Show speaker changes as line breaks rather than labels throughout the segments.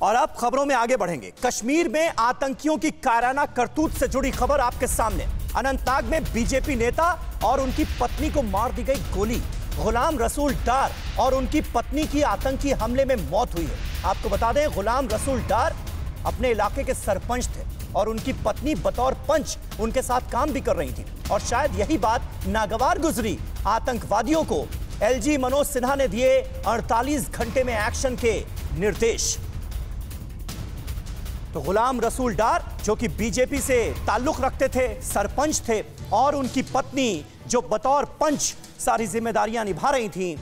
और अब खबरों में आगे बढ़ेंगे। कश्मीर में आतंकियों की कायराना करतूत से जुड़ी खबर आपके सामने। अनंतनाग में बीजेपी नेता और उनकी पत्नी को मार दी गई गोली। गुलाम रसूल डार और उनकी पत्नी की आतंकी हमले में मौत हुई है। आपको बता दें, गुलाम रसूल डार अपने इलाके के सरपंच थे और उनकी पत्नी बतौर पंच उनके साथ काम भी कर रही थी। और शायद यही बात नागवार गुजरी आतंकवादियों को एलजी मनोज सिन्हा ने दिए 48 घंटे में एक्शन के निर्देश। तो गुलाम रसूल डार जो कि बीजेपी से ताल्लुक रखते थे, सरपंच थे, और उनकी पत्नी जो बतौर पंच सारी जिम्मेदारियां निभा रही थीं,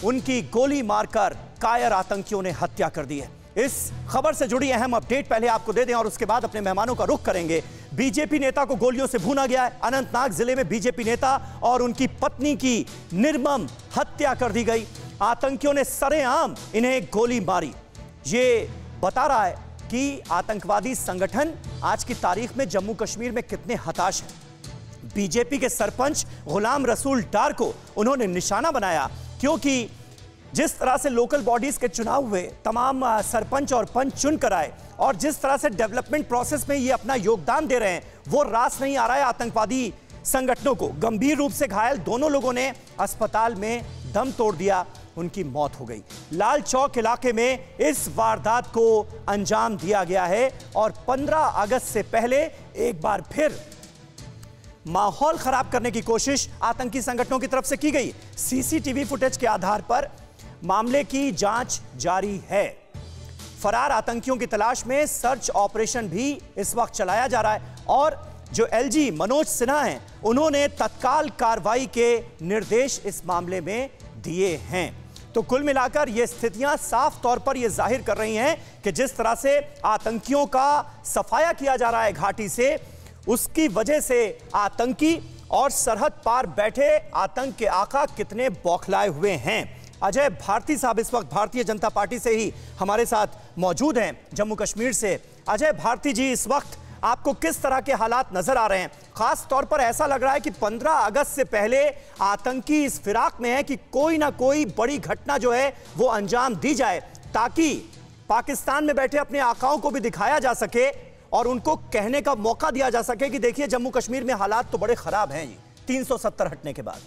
उनकी गोली मारकर कायर आतंकियों ने हत्या कर दी है। इस खबर से जुड़ी अहम अपडेट पहले आपको दे दें और उसके बाद अपने मेहमानों का रुख करेंगे। बीजेपी नेता को गोलियों से भूना गया है। अनंतनाग जिले में बीजेपी नेता और उनकी पत्नी की निर्मम हत्या कर दी गई। आतंकियों ने सरेआम इन्हें गोली मारी। ये बता रहा है कि आतंकवादी संगठन आज की तारीख में जम्मू कश्मीर में कितने हताश हैं। बीजेपी के सरपंच गुलाम रसूल डार को उन्होंने निशाना बनाया, क्योंकि जिस तरह से लोकल बॉडीज के चुनाव हुए, तमाम सरपंच और पंच चुन कर आए, और जिस तरह से डेवलपमेंट प्रोसेस में ये अपना योगदान दे रहे हैं, वो रास नहीं आ रहा है आतंकवादी संगठनों को। गंभीर रूप से घायल दोनों लोगों ने अस्पताल में दम तोड़ दिया, उनकी मौत हो गई। लाल चौक इलाके में इस वारदात को अंजाम दिया गया है और 15 अगस्त से पहले एक बार फिर माहौल खराब करने की कोशिश आतंकी संगठनों की तरफ से की गई। सीसीटीवी फुटेज के आधार पर मामले की जांच जारी है। फरार आतंकियों की तलाश में सर्च ऑपरेशन भी इस वक्त चलाया जा रहा है और जो एलजी मनोज सिन्हा हैं, उन्होंने तत्काल कार्रवाई के निर्देश इस मामले में दिए हैं। तो कुल मिलाकर ये स्थितियां साफ तौर पर यह जाहिर कर रही हैं कि जिस तरह से आतंकियों का सफाया किया जा रहा है घाटी से, उसकी वजह से आतंकी और सरहद पार बैठे आतंक के आका कितने बौखलाए हुए हैं। अजय भारती साहब इस वक्त भारतीय जनता पार्टी से ही हमारे साथ मौजूद हैं, जम्मू कश्मीर से। अजय भारती जी, इस वक्त आपको किस तरह के हालात नजर आ रहे हैं? खास तौर पर ऐसा लग रहा है कि 15 अगस्त से पहले आतंकी इस फिराक में है कि कोई ना कोई बड़ी घटना जो है वो अंजाम दी जाए, ताकि पाकिस्तान में बैठे अपने आकाओं को भी दिखाया जा सके और उनको कहने का मौका दिया जा सके कि देखिए जम्मू कश्मीर में हालात तो बड़े खराब हैं 370 हटने के बाद।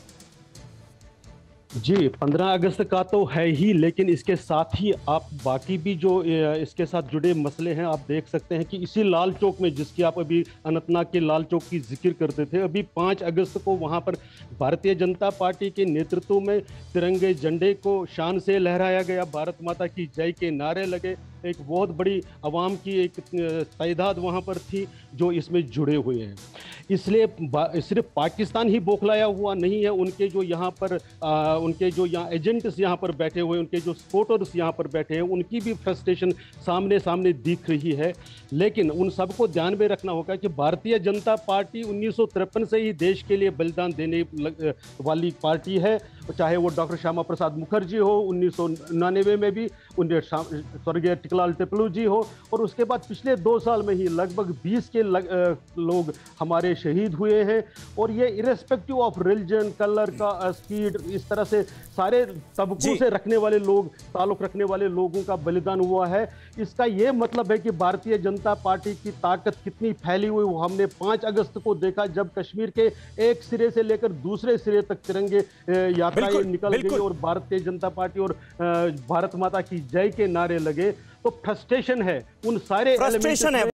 जी, 15 अगस्त का तो है ही, लेकिन इसके साथ ही आप बाकी भी जो इसके साथ जुड़े मसले हैं आप देख सकते हैं कि इसी लाल चौक में, जिसकी आप अभी अनंतनाग के लाल चौक की जिक्र करते थे, अभी 5 अगस्त को वहां पर भारतीय जनता पार्टी के नेतृत्व में तिरंगे झंडे को शान से लहराया गया, भारत माता की जय के नारे लगे। एक बहुत बड़ी आवाम की एक तादाद वहाँ पर थी जो इसमें जुड़े हुए हैं। इसलिए सिर्फ पाकिस्तान ही बौखलाया हुआ नहीं है, उनके जो यहाँ पर उनके जो यहाँ एजेंट्स यहाँ पर बैठे हुए, उनके जो सपोर्टर्स यहाँ पर बैठे हैं, उनकी भी फ्रस्ट्रेशन सामने सामने दिख रही है। लेकिन उन सबको ध्यान में रखना होगा कि भारतीय जनता पार्टी 1953 से ही देश के लिए बलिदान देने वाली पार्टी है, चाहे वो डॉक्टर श्यामा प्रसाद मुखर्जी हो 1999 में भी, स्वर्गीय टिकलाल टिपलू जी हो, और उसके बाद पिछले 2 साल में ही लगभग 20 के लोग हमारे शहीद हुए हैं। और ये इरेस्पेक्टिव ऑफ रिलीजन, कलर, का स्पीड, इस तरह से सारे तबकों से रखने वाले लोग, ताल्लुक रखने वाले लोगों का बलिदान हुआ है। इसका ये मतलब है कि भारतीय जनता पार्टी की ताकत कितनी फैली हुई वो हमने 5 अगस्त को देखा, जब कश्मीर के एक सिरे से लेकर दूसरे सिरे तक तिरंगे यात्राएं निकल गई और भारतीय जनता पार्टी और भारत माता की जय के नारे लगे। तो फ्रस्ट्रेशन है, उन सारे
फ्रस्ट्रेशन है।